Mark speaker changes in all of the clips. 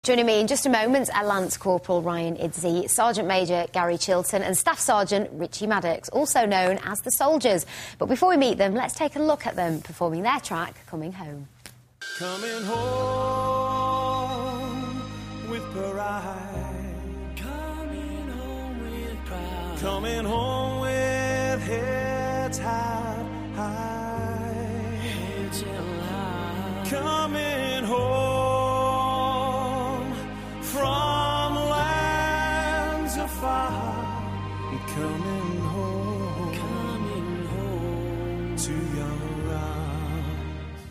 Speaker 1: Joining me in just a moment are Lance Corporal Ryan Idzi, Sergeant Major Gary Chilton and Staff Sergeant Richie Maddox, also known as the Soldiers. But before we meet them, let's take a look at them performing their track, Coming Home.
Speaker 2: Coming home with pride. Coming home with pride. Coming home with heads high. Heads held high. Coming home from lands afar. Coming home to your arms.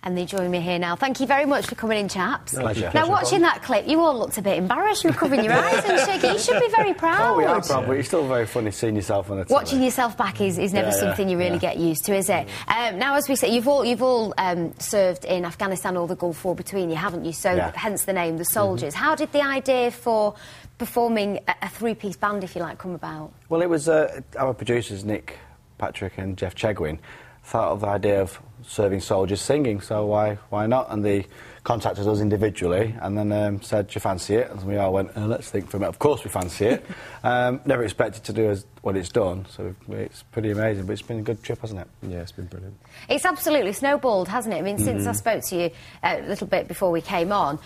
Speaker 1: And they join me here now. Thank you very much for coming in, chaps.
Speaker 3: Pleasure.
Speaker 1: Now, watching that clip, you all looked a bit embarrassed and covering your eyes and shaking. You should be very proud.
Speaker 3: Oh, we are proud, but it's still very funny seeing yourself on the telly.
Speaker 1: Watching yourself back is never something you really get used to, is it? Now, as we say, you've all served in Afghanistan or the Gulf War between you, haven't you? So, hence the name, the Soldiers. How did the idea for performing a three-piece band, if you like, come about?
Speaker 3: Well, it was our producers, Nick, Patrick and Jeff Chegwin, thought of the idea of serving soldiers singing, so why not? And they contacted us individually and then said, do you fancy it? And we all went, let's think for a minute. Of course we fancy it. Never expected to do what it's done, so it's pretty amazing, but it's been a good trip, hasn't it?
Speaker 4: Yeah, it's been brilliant.
Speaker 1: It's absolutely snowballed, hasn't it? I mean, since I spoke to you a little bit before we came on,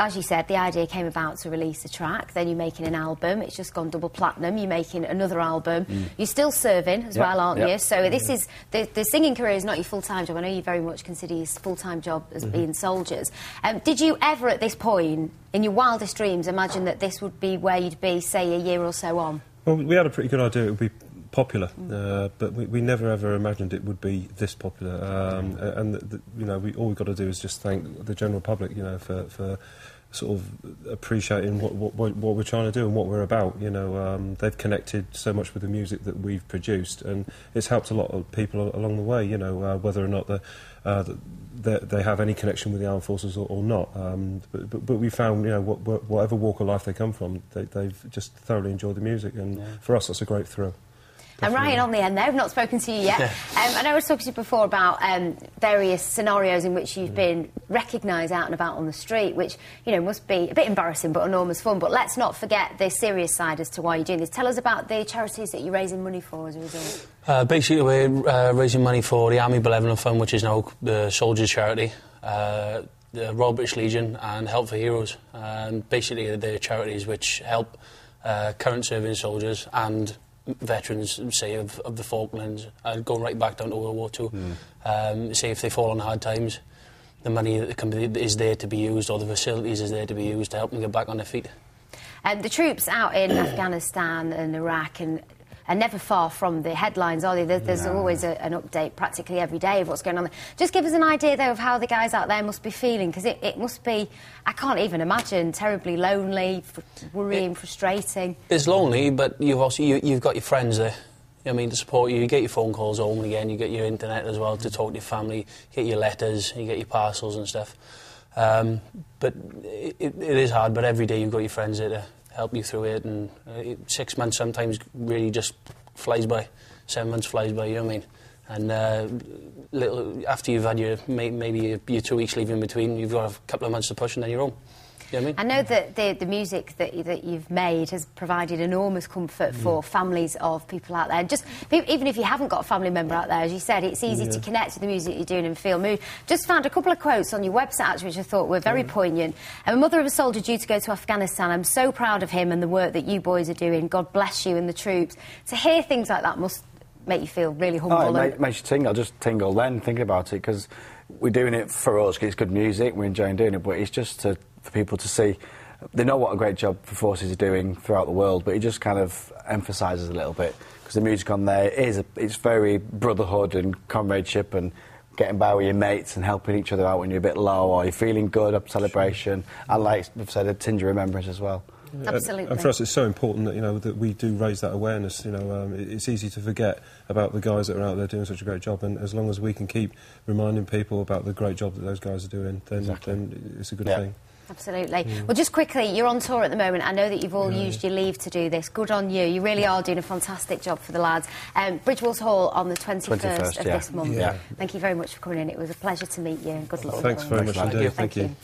Speaker 1: as you said, the idea came about to release a track, then you're making an album, it's just gone double platinum, you're making another album, you're still serving as well, aren't you? So this is, the singing career is not your full-time job. I know you very much consider your full-time job as being Soldiers. Did you ever at this point, in your wildest dreams, imagine that this would be where you'd be, say, a year or so on?
Speaker 4: Well, we had a pretty good idea it would be popular, but we never ever imagined it would be this popular. You know, all we've got to do is just thank the general public, you know, for sort of appreciating what we're trying to do and what we're about. You know, they've connected so much with the music that we've produced, and it's helped a lot of people along the way. You know, whether or not they have any connection with the armed forces or not. But we found, you know, whatever walk of life they come from, they've just thoroughly enjoyed the music, and for us, that's a great thrill.
Speaker 1: Definitely. And Ryan, on the end there, I've not spoken to you yet. I know I was talking to you before about various scenarios in which you've been recognised out and about on the street, which, you know, must be a bit embarrassing but enormous fun. But let's not forget the serious side as to why you're doing this. Tell us about the charities that you're raising money for as a result.
Speaker 5: Basically, we're raising money for the Army Benevolent Fund, which is now the Soldiers Charity, the Royal British Legion and Help for Heroes. Basically, they're charities which help current serving soldiers and veterans, say, of the Falklands, going right back down to World War II. Say if they fall on hard times, the money that is there to be used, or the facilities is there to be used to help them get back on their feet.
Speaker 1: The troops out in Afghanistan and Iraq are never far from the headlines, are they? There's always an update practically every day of what's going on there. Just give us an idea, though, of how the guys out there must be feeling, because it must be, I can't even imagine, terribly lonely, worrying, frustrating.
Speaker 5: It's lonely, but you've got your friends there. I mean, to support you. You get your phone calls home and again, you get your internet as well to talk to your family, you get your letters, you get your parcels and stuff. But it is hard, but every day you've got your friends there to help you through it, and 6 months sometimes really just flies by. 7 months flies by, you know what I mean? And after you've had maybe your 2 weeks leave in between, you've got a couple of months to push and then you're home. You know what I mean?
Speaker 1: I know that the music that you've made has provided enormous comfort for families of people out there. And just even if you haven't got a family member out there, as you said, it's easy to connect with the music you're doing and feel moved. Just found a couple of quotes on your website, actually, which I thought were very poignant. I'm a mother of a soldier due to go to Afghanistan. I'm so proud of him and the work that you boys are doing. God bless you and the troops. To hear things like that must make you feel really humble.
Speaker 3: It makes you tingle. I just tingle then thinking about it, because we're doing it for us, because it's good music, we're enjoying doing it, but it's just for people to see. They know what a great job the forces are doing throughout the world, but it just kind of emphasises a little bit, because the music on there it's very brotherhood and comradeship and getting by with your mates and helping each other out when you're a bit low or you're feeling good, up celebration, and like we've said, a tinge of remembrance as well.
Speaker 1: Absolutely.
Speaker 4: And for us, it's so important that, you know, that we do raise that awareness. You know, it's easy to forget about the guys that are out there doing such a great job, and as long as we can keep reminding people about the great job that those guys are doing, then it's a good thing.
Speaker 1: Absolutely. Well, just quickly, you're on tour at the moment. I know that you've all used your leave to do this. Good on you. You really are doing a fantastic job for the lads. Bridgewater Hall on the 21st of this month. Thank you very much for coming in. It was a pleasure to meet you, and good luck.
Speaker 4: Thanks very much indeed.
Speaker 1: Thank you.